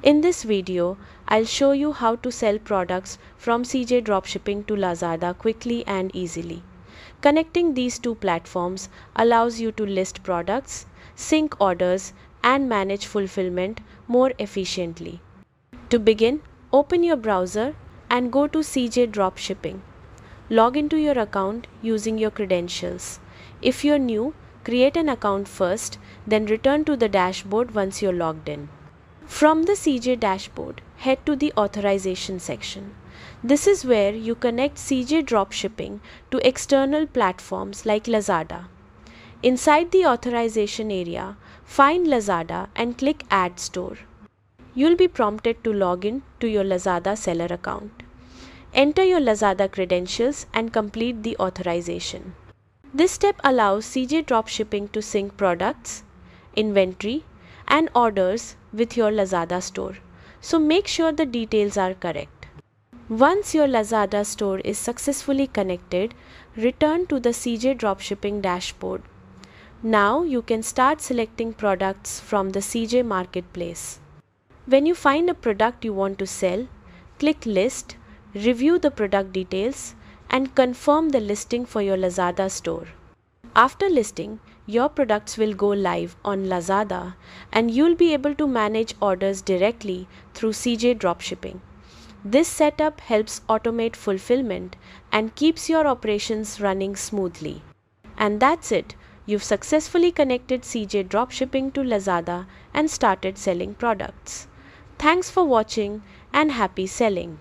In this video, I'll show you how to sell products from CJ Dropshipping to Lazada quickly and easily. Connecting these two platforms allows you to list products, sync orders, and manage fulfillment more efficiently. To begin, open your browser and go to CJ Dropshipping. Log into your account using your credentials. If you're new, create an account first, then return to the dashboard once you're logged in. From the CJ dashboard, head to the authorization section. This is where you connect CJ Dropshipping to external platforms like Lazada. Inside the authorization area, find Lazada and click Add Store. You'll be prompted to log in to your Lazada seller account. Enter your Lazada credentials and complete the authorization. This step allows CJ Dropshipping to sync products, inventory, and orders with your Lazada store. So make sure the details are correct. Once your Lazada store is successfully connected, return to the CJ Dropshipping dashboard. Now you can start selecting products from the CJ marketplace. When you find a product you want to sell, click List, review the product details, and confirm the listing for your Lazada store. After listing, your products will go live on Lazada and you'll be able to manage orders directly through CJ Dropshipping. This setup helps automate fulfillment and keeps your operations running smoothly. And that's it. You've successfully connected CJ Dropshipping to Lazada and started selling products. Thanks for watching and happy selling.